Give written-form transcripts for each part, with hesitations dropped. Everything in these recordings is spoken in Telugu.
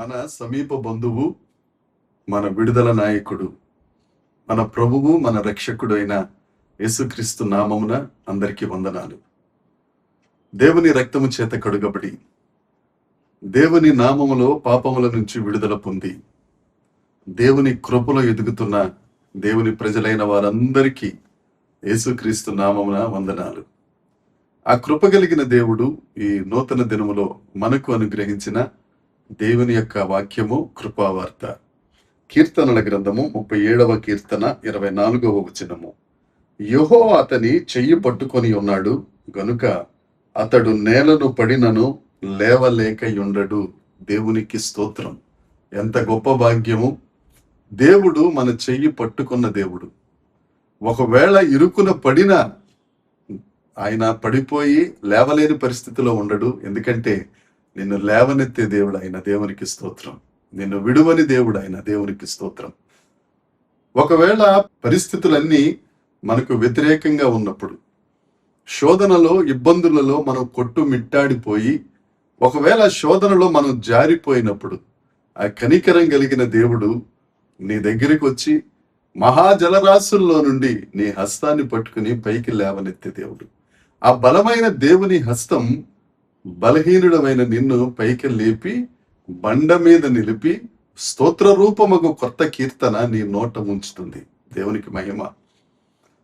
మన సమీప బంధువు, మన విడుదల నాయకుడు, మన ప్రభువు, మన రక్షకుడు అయిన యేసుక్రీస్తు నామమున అందరికీ వందనాలు. దేవుని రక్తము చేత కడుగబడి దేవుని నామములో పాపముల నుంచి విడుదల పొంది దేవుని కృపలో ఎదుగుతున్న దేవుని ప్రజలైన వారందరికీ యేసుక్రీస్తు నామమున వందనాలు. ఆ కృప కలిగిన దేవుడు ఈ నూతన దినములో మనకు అనుగ్రహించిన దేవుని యొక్క వాక్యము కృపావార్త. కీర్తనల గ్రంథము 37వ కీర్తన 24వ వచనము. యెహోవా అతని చెయ్యి పట్టుకొని ఉన్నాడు గనుక అతడు నేలను పడినను లేవలేకయుండడు. దేవునికి స్తోత్రం. ఎంత గొప్ప భాగ్యము! దేవుడు మన చెయ్యి పట్టుకున్న దేవుడు. ఒకవేళ ఇరుకున పడినా ఆయన పడిపోయి లేవలేని పరిస్థితిలో ఉండడు. ఎందుకంటే నిన్ను లేవనెత్తే దేవుడు ఆయన. దేవునికి స్తోత్రం. నిన్ను విడువని దేవుడు ఆయన. దేవునికి స్తోత్రం. ఒకవేళ పరిస్థితులన్నీ మనకు వ్యతిరేకంగా ఉన్నప్పుడు, శోధనలో ఇబ్బందులలో మనం కొట్టుమిట్టాడిపోయి, ఒకవేళ శోధనలో మనం జారిపోయినప్పుడు ఆ కనికరం కలిగిన దేవుడు నీ దగ్గరికి వచ్చి మహాజలరాశుల్లో నుండి నీ హస్తాన్ని పట్టుకుని పైకి లేవనెత్తే దేవుడు. ఆ బలమైన దేవుని హస్తం బలహీనుడమైన నిన్ను పైకి లేపి బండ మీద నిలిపి స్తోత్ర రూపమగు కొత్త కీర్తన నీ నోట ఉంచుతుంది. దేవునికి మహిమ.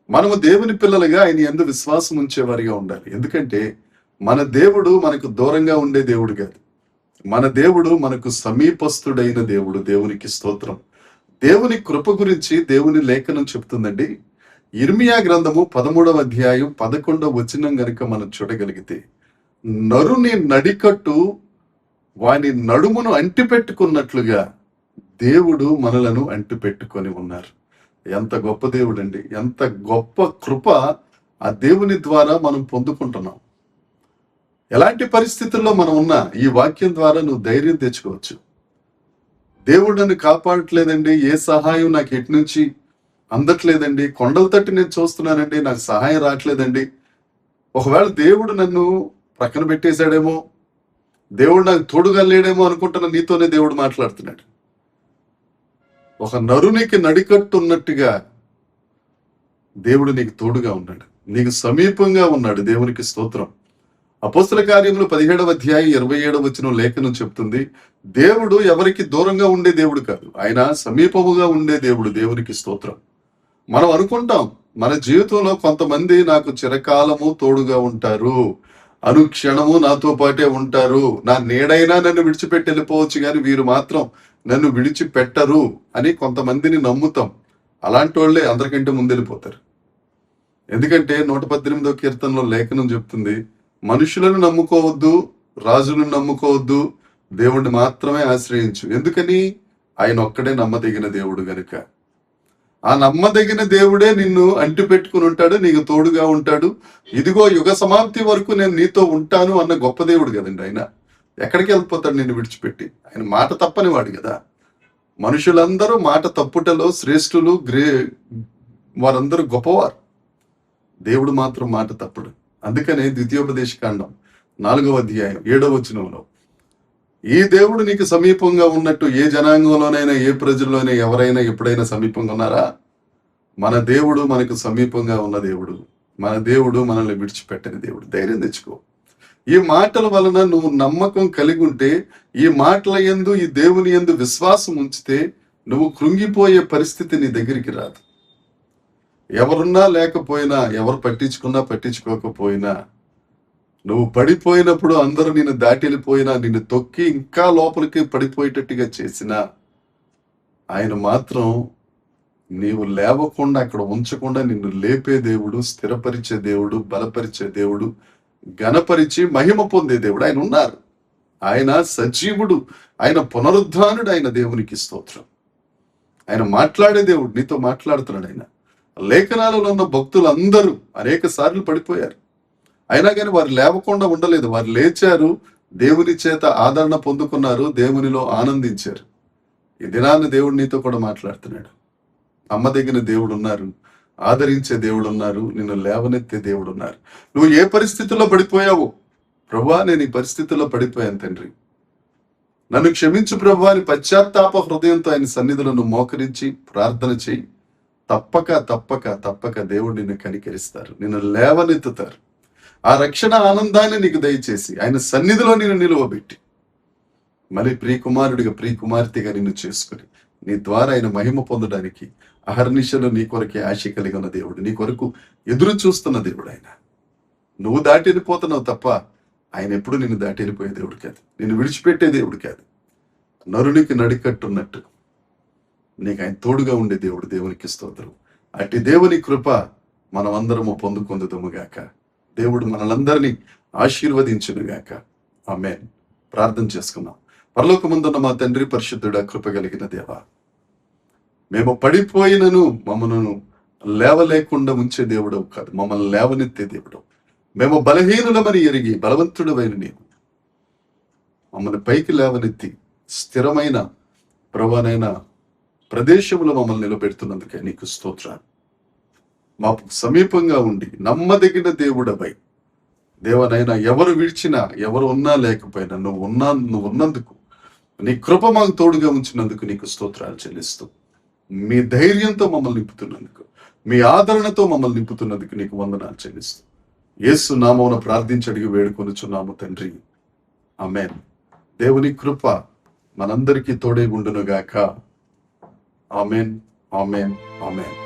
మనము దేవుని పిల్లలుగా ఆయన యందు విశ్వాసం ఉంచేవారిగా ఉండాలి. ఎందుకంటే మన దేవుడు మనకు దూరంగా ఉండే దేవుడు కాదు. మన దేవుడు మనకు సమీపస్తుడైన దేవుడు. దేవునికి స్తోత్రం. దేవుని కృప గురించి దేవుని లేఖనం చెప్తుందండి. ఇర్మియా గ్రంథము 13వ అధ్యాయం 11వ వచనం గనుక మనం చూడగలిగితే, నరుని నడికట్టు వాని నడుమును అంటిపెట్టుకున్నట్లుగా దేవుడు మనలను అంటిపెట్టుకొని ఉన్నారు. ఎంత గొప్ప దేవుడు అండి! ఎంత గొప్ప కృప ఆ దేవుని ద్వారా మనం పొందుకుంటున్నాం. ఎలాంటి పరిస్థితుల్లో మనం ఉన్నా ఈ వాక్యం ద్వారా నువ్వు ధైర్యం తెచ్చుకోవచ్చు. దేవుడు నన్ను కాపాడట్లేదండి, ఏ సహాయం నాకు ఎటు నుంచి అందట్లేదండి, కొండల తట్టి నేను చూస్తున్నానండి, నాకు సహాయం రావట్లేదండి. ఒకవేళ దేవుడు నన్ను ప్రక్కన పెట్టేశాడేమో, దేవుడు నాకు తోడుగా లేడేమో అనుకుంటున్న నీతోనే దేవుడు మాట్లాడుతున్నాడు. ఒక నరునికి నడికట్టున్నట్టుగా దేవుడు నీకు తోడుగా ఉన్నాడు, నీకు సమీపంగా ఉన్నాడు. దేవునికి స్తోత్రం. అపోస్తల కార్యములు 17వ అధ్యాయం 27వ వచనం లేఖనం చెప్తుంది, దేవుడు ఎవరికి దూరంగా ఉండే దేవుడు కాదు, ఆయన సమీపముగా ఉండే దేవుడు. దేవునికి స్తోత్రం. మనం అనుకుంటాం మన జీవితంలో కొంతమంది నాకు చిరకాలము తోడుగా ఉంటారు, అనుక్షణము నాతో పాటే ఉంటారు, నా నీడైనా నన్ను విడిచిపెట్టి వెళ్ళిపోవచ్చు కానీ వీరు మాత్రం నన్ను విడిచిపెట్టరు అని కొంతమందిని నమ్ముతాం. అలాంటి వాళ్ళే అందరికంటే ముందెళ్ళిపోతారు. ఎందుకంటే 118వ కీర్తనలో లేఖనం చెప్తుంది, మనుషులను నమ్ముకోవద్దు, రాజులను నమ్ముకోవద్దు, దేవుణ్ణి మాత్రమే ఆశ్రయించు. ఎందుకని? ఆయన ఒక్కడే నమ్మదగిన దేవుడు గనుక. ఆ నమ్మదగిన దేవుడే నిన్ను అంటి పెట్టుకుని ఉంటాడు, నీకు తోడుగా ఉంటాడు. ఇదిగో యుగ సమాప్తి వరకు నేను నీతో ఉంటాను అన్న గొప్ప దేవుడు కదండి ఆయన. ఎక్కడికి వెళ్ళిపోతాడు నిన్ను విడిచిపెట్టి? ఆయన మాట తప్పని వాడు కదా. మనుషులందరూ మాట తప్పుటలో శ్రేష్ఠులు, వారందరూ గొప్పవారు. దేవుడు మాత్రం మాట తప్పుడు. అందుకనే ద్వితీయోపదేశ కాండం 4వ అధ్యాయం 7వ వచనంలో, ఈ దేవుడు నీకు సమీపంగా ఉన్నట్టు ఏ జనాంగంలోనైనా ఏ ప్రజల్లోనైనా ఎవరైనా ఎప్పుడైనా సమీపంగా ఉన్నారా? మన దేవుడు మనకు సమీపంగా ఉన్న దేవుడు. మన దేవుడు మనల్ని విడిచిపెట్టని దేవుడు. ధైర్యం తెచ్చుకో. ఈ మాటల వలన నువ్వు నమ్మకం కలిగి ఉంటే, ఈ మాటల యందు, ఈ దేవుని యందు విశ్వాసం ఉంచితే నువ్వు కృంగిపోయే పరిస్థితి నీ దగ్గరికి రాదు. ఎవరున్నా లేకపోయినా, ఎవరు పట్టించుకున్నా పట్టించుకోకపోయినా, నువ్వు పడిపోయినప్పుడు అందరూ నిన్ను దాటి వెళ్ళిపోయినా, నిన్ను తొక్కి ఇంకా లోపలికి పడిపోయేటట్టుగా చేసినా, ఆయన మాత్రం నీవు లేవకుండా అక్కడ ఉంచకుండా నిన్ను లేపే దేవుడు, స్థిరపరిచే దేవుడు, బలపరిచే దేవుడు, ఘనపరిచి మహిమ పొందే దేవుడు ఆయన ఉన్నారు. ఆయన సజీవుడు, ఆయన పునరుద్ధానుడు. ఆయన దేవునికి స్తోత్రం. ఆయన మాట్లాడే దేవుడు, నీతో మాట్లాడుతున్నాడు ఆయన. లేఖనాలలో ఉన్న భక్తులందరూ అనేక సార్లు పడిపోయారు, అయినా కానీ వారు లేవకుండా ఉండలేదు. వారు లేచారు, దేవుని చేత ఆదరణ పొందుకున్నారు, దేవునిలో ఆనందించారు. ఈ దినాన్ని దేవుడు నీతో కూడా మాట్లాడుతున్నాడు. నమ్మదగిన దేవుడు ఉన్నారు, ఆదరించే దేవుడు ఉన్నారు, నిన్ను లేవనెత్తే దేవుడు ఉన్నారు. నువ్వు ఏ పరిస్థితుల్లో పడిపోయావో, ప్రభువా నేను ఈ పరిస్థితుల్లో పడిపోయాను తండ్రి, నన్ను క్షమించు ప్రభు అని పశ్చాత్తాప హృదయంతో ఆయన సన్నిధిలో నువ్వు మోకరించి ప్రార్థన చేయి. తప్పక తప్పక తప్పక దేవుడు నిన్ను కనికరిస్తారు, నిన్ను లేవనెత్తుతారు. ఆ రక్షణ ఆనందాన్ని నీకు దయచేసి ఆయన సన్నిధిలో నిన్ను నిలువబెట్టి మళ్ళీ ప్రియకుమారుడిగా ప్రియకుమార్తెగా నిన్ను చేసుకుని నీ ద్వారా ఆయన మహిమ పొందడానికి అహర్నిశలో నీ కొరకే ఆశ కలిగి ఉన్న దేవుడు, నీ కొరకు ఎదురు చూస్తున్న దేవుడు ఆయన. నువ్వు దాటి వెళ్ళిపోతున్నావు తప్ప ఆయన ఎప్పుడు నిన్ను దాటి వెళ్ళిపోయే దేవుడు కాదు, నిన్ను విడిచిపెట్టే దేవుడు కాదు. నరునికి నడికట్టున్నట్టు నీకు ఆయన తోడుగా ఉండే దేవుడు. దేవునికి స్తోత్రం. అట్టి దేవుని కృప మనం అందరము పొందుకొందుదుముగాక. దేవుడు మనలందరినీ ఆశీర్వదించునుగాక. ఆమేన్. ప్రార్థన చేసుకుందాం. పరలోకమందున్న మా తండ్రి, పరిశుద్ధుడా, కృప కలిగిన దేవా, మేము పడిపోయినను మమ్మను లేవలేకుండా ఉంచే దేవుడవు కాదు, మమ్మల్ని లేవనెత్తే దేవుడవు. మేము బలహీనులమని ఎరిగి బలవంతుడవైన నీవు మమ్మల్ని పైకి లేవనెత్తి స్థిరమైన ప్రభువైన ప్రదేశంలో మమ్మల్ని నిలబెడుతున్నందుకే నీకు స్తోత్రాలు. మాకు సమీపంగా ఉండి నమ్మదగిన దేవుడవై దేవనైనా ఎవరు విడిచినా ఎవరు ఉన్నా లేకపోయినా నువ్వు ఉన్నందుకు నీ కృప మాకు తోడుగా ఉంచినందుకు నీకు స్తోత్రాలు చెల్లిస్తూ, మీ ధైర్యంతో మమ్మల్ని నింపుతున్నందుకు, మీ ఆదరణతో మమ్మల్ని నింపుతున్నందుకు నీకు వందనాలు చెల్లిస్తూ యేసు నామమున ప్రార్థించి అడిగి వేడుకొనుచున్నాము తండ్రి. ఆమేన్. దేవుని కృప మనందరికీ తోడై ఉండునుగాక. ఆమేన్, ఆమేన్, ఆమేన్.